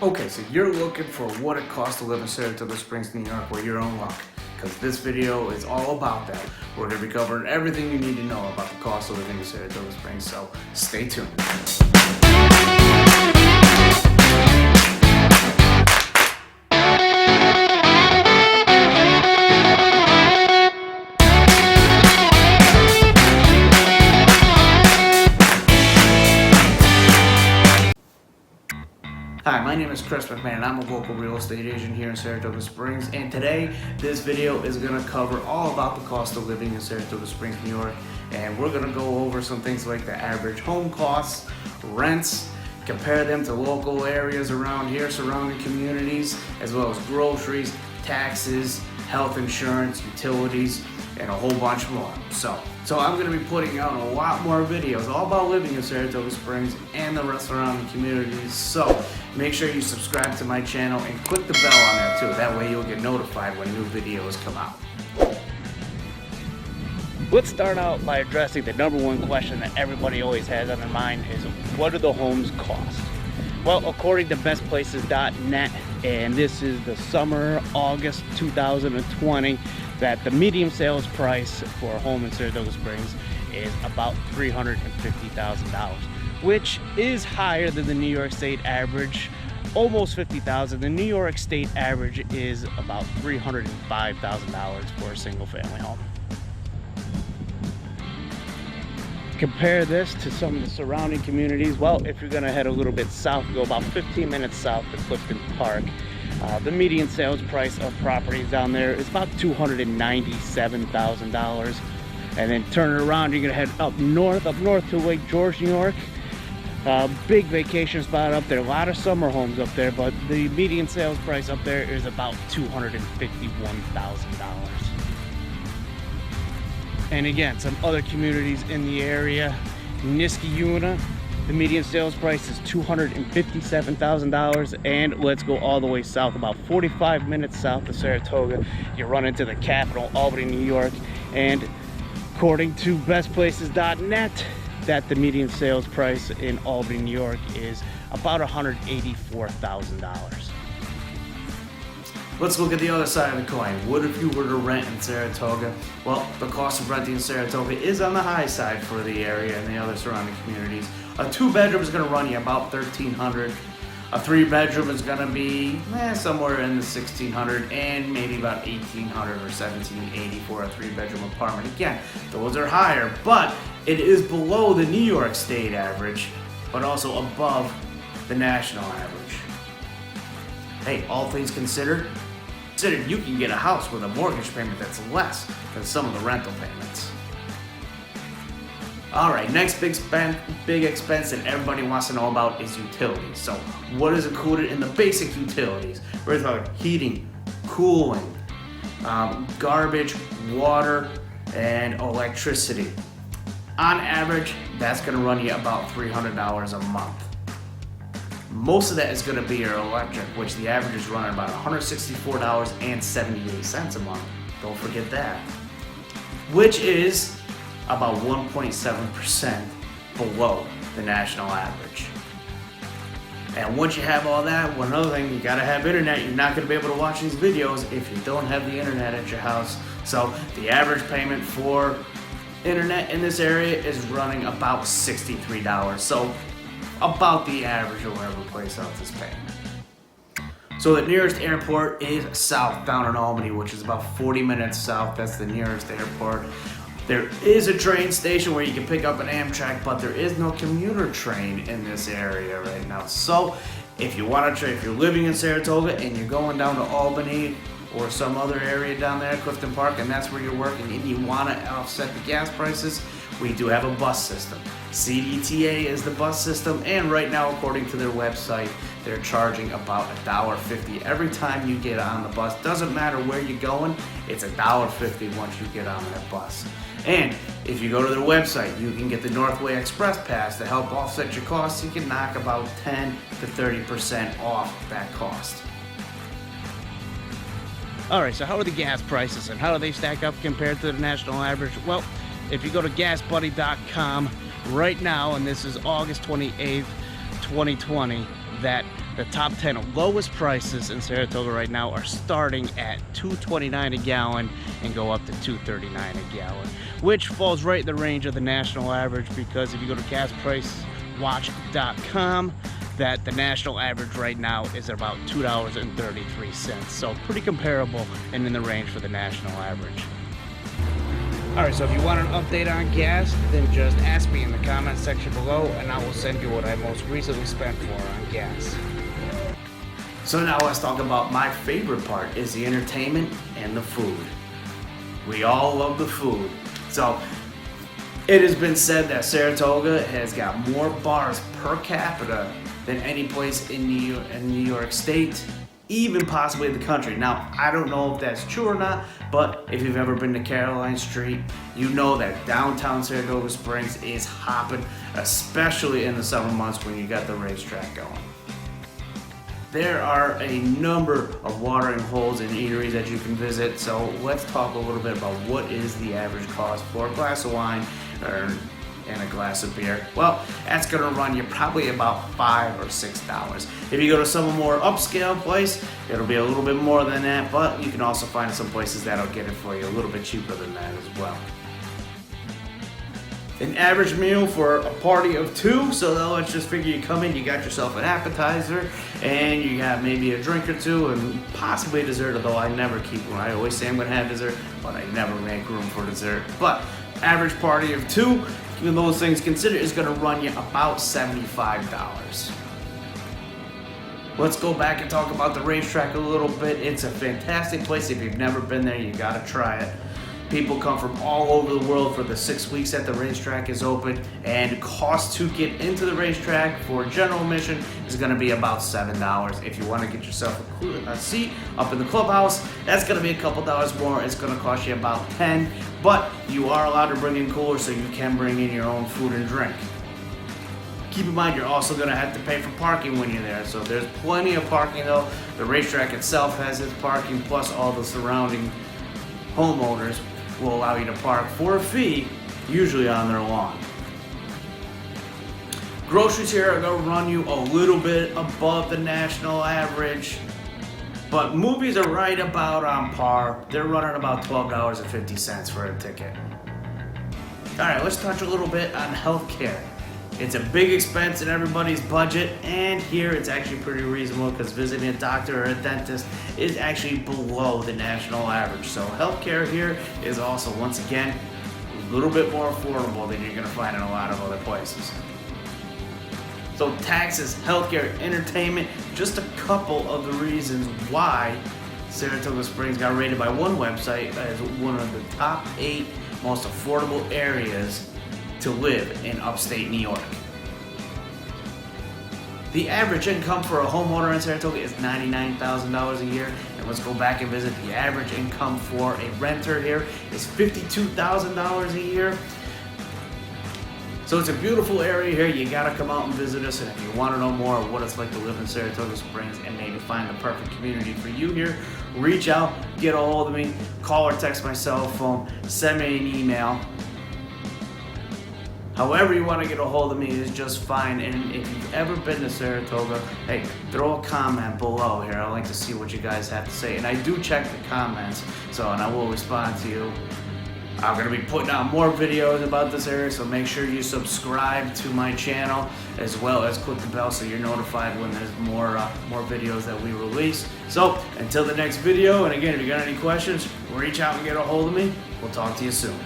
Okay, so you're looking for what it costs to live in Saratoga Springs, New York, where you're on luck. Because this video is all about that. We're going to be covering everything you need to know about the cost of living in Saratoga Springs, so stay tuned. Hi, my name is Chris McMahon and I'm a local real estate agent here in Saratoga Springs, and today this video is going to cover all about the cost of living in Saratoga Springs, New York, and we're going to go over some things like the average home costs, rents, compare them to local areas around here, surrounding communities, as well as groceries, taxes, health insurance, utilities, and a whole bunch more. So I'm going to be putting out a lot more videos all about living in Saratoga Springs and the surrounding communities. So make sure you subscribe to my channel and click the bell on there too. That way you'll get notified when new videos come out. Let's start out by addressing the number one question that everybody always has on their mind is, what do the homes cost? Well, according to bestplaces.net, and this is the summer, August 2020, that the median sales price for a home in Saratoga Springs is about $350,000, which is higher than the New York State average, almost $50,000. The New York State average is about $305,000 for a single family home. Compare this to some of the surrounding communities. Well, if you're gonna head a little bit south, go about 15 minutes south to Clifton Park. The median sales price of properties down there is about $297,000. And then turn it around, you're gonna head up north to Lake George, New York. Big vacation spot up there, a lot of summer homes up there, but the median sales price up there is about $251,000. And again, some other communities in the area, Niskayuna, the median sales price is $257,000. And let's go all the way south, about 45 minutes south of Saratoga, you run into the capital, Albany, New York. And according to bestplaces.net, that the median sales price in Albany, New York is about $184,000. Let's look at the other side of the coin. What if you were to rent in Saratoga? Well, the cost of renting in Saratoga is on the high side for the area and the other surrounding communities. A 2-bedroom is going to run you about $1,300. A 3-bedroom is going to be somewhere in the $1,600, and maybe about $1,800 or $1,780 for a 3-bedroom apartment. Again, those are higher, but it is below the New York State average, but also above the national average. Hey, all things considered, you can get a house with a mortgage payment that's less than some of the rental payments. Alright, next big expense that everybody wants to know about is utilities. So what is included in the basic utilities? We're talking heating, cooling, garbage, water, and electricity. On average, that's going to run you about $300 a month. Most of that is going to be your electric, which the average is running about $164.78 a month. Don't forget that. Which is about 1.7% below the national average. And once you have all that, one other thing, you got to have internet. You're not going to be able to watch these videos if you don't have the internet at your house. So the average payment for internet in this area is running about $63. So about the average of whatever place else is paying. So the nearest airport is south, down in Albany, which is about 40 minutes south. That's the nearest airport. There is a train station where you can pick up an Amtrak, but there is no commuter train in this area right now. So if you want to, if you're living in Saratoga and you're going down to Albany or some other area down there, Clifton Park, and that's where you're working, and you want to offset the gas prices, we do have a bus system. CDTA is the bus system, and right now, according to their website, they're charging about $1.50 every time you get on the bus. Doesn't matter where you're going, it's $1.50 once you get on that bus. And if you go to their website, you can get the Northway Express Pass to help offset your costs. You can knock about 10 to 30% off that cost. Alright, so how are the gas prices and how do they stack up compared to the national average? Well, if you go to gasbuddy.com right now, and this is August 28th, 2020, that The top 10 lowest prices in Saratoga right now are starting at $2.29 a gallon and go up to $2.39 a gallon, which falls right in the range of the national average, because if you go to gaspricewatch.com, that the national average right now is about $2.33. So pretty comparable and in the range for the national average. Alright, so if you want an update on gas, then just ask me in the comments section below and I will send you what I most recently spent for on gas. So now let's talk about my favorite part, is the entertainment and the food. We all love the food. So it has been said that Saratoga has got more bars per capita than any place in New York State, even possibly the country. Now, I don't know if that's true or not, but if you've ever been to Caroline Street, you know that downtown Saratoga Springs is hopping, especially in the summer months when you got the racetrack going. There are a number of watering holes and eateries that you can visit, so let's talk a little bit about what is the average cost for a glass of wine and a glass of beer. Well, that's gonna run you probably about $5 or $6. If you go to some more upscale place, it'll be a little bit more than that, but you can also find some places that'll get it for you a little bit cheaper than that as well. An average meal for a party of 2, so let's just figure you come in, you got yourself an appetizer, and you got maybe a drink or 2, and possibly a dessert, although I never keep one. I always say I'm gonna have dessert, but I never make room for dessert. But average party of 2, even those things considered, is gonna run you about $75. Let's go back and talk about the racetrack a little bit. It's a fantastic place. If you've never been there, you gotta try it. People come from all over the world for the 6 weeks that the racetrack is open, and cost to get into the racetrack for general admission is going to be about $7. If you want to get yourself a seat up in the clubhouse, that's going to be a couple dollars more. It's going to cost you about $10, but you are allowed to bring in coolers, so you can bring in your own food and drink. Keep in mind, you're also going to have to pay for parking when you're there, so there's plenty of parking though. The racetrack itself has its parking, plus all the surrounding homeowners will allow you to park for a fee, usually on their lawn. Groceries here are going to run you a little bit above the national average, but movies are right about on par. They're running about $12.50 for a ticket. Alright, let's touch a little bit on healthcare. It's a big expense in everybody's budget, and here it's actually pretty reasonable because visiting a doctor or a dentist is actually below the national average. So healthcare here is also, once again, a little bit more affordable than you're going to find in a lot of other places. So taxes, healthcare, entertainment, just a couple of the reasons why Saratoga Springs got rated by one website as one of the top 8 most affordable areas to live in upstate New York. The average income for a homeowner in Saratoga is $99,000 a year, and let's go back and visit. The average income for a renter here is $52,000 a year. So it's a beautiful area here. You gotta come out and visit us, and if you want to know more of what it's like to live in Saratoga Springs and maybe find the perfect community for you here, reach out, get a hold of me, call or text my cell phone, send me an email. However you want to get a hold of me is just fine. And if you've ever been to Saratoga, hey, throw a comment below here. I like to see what you guys have to say. And I do check the comments, and I will respond to you. I'm going to be putting out more videos about this area, so make sure you subscribe to my channel, as well as click the bell so you're notified when there's more videos that we release. So until the next video, and again, if you got any questions, reach out and get a hold of me. We'll talk to you soon.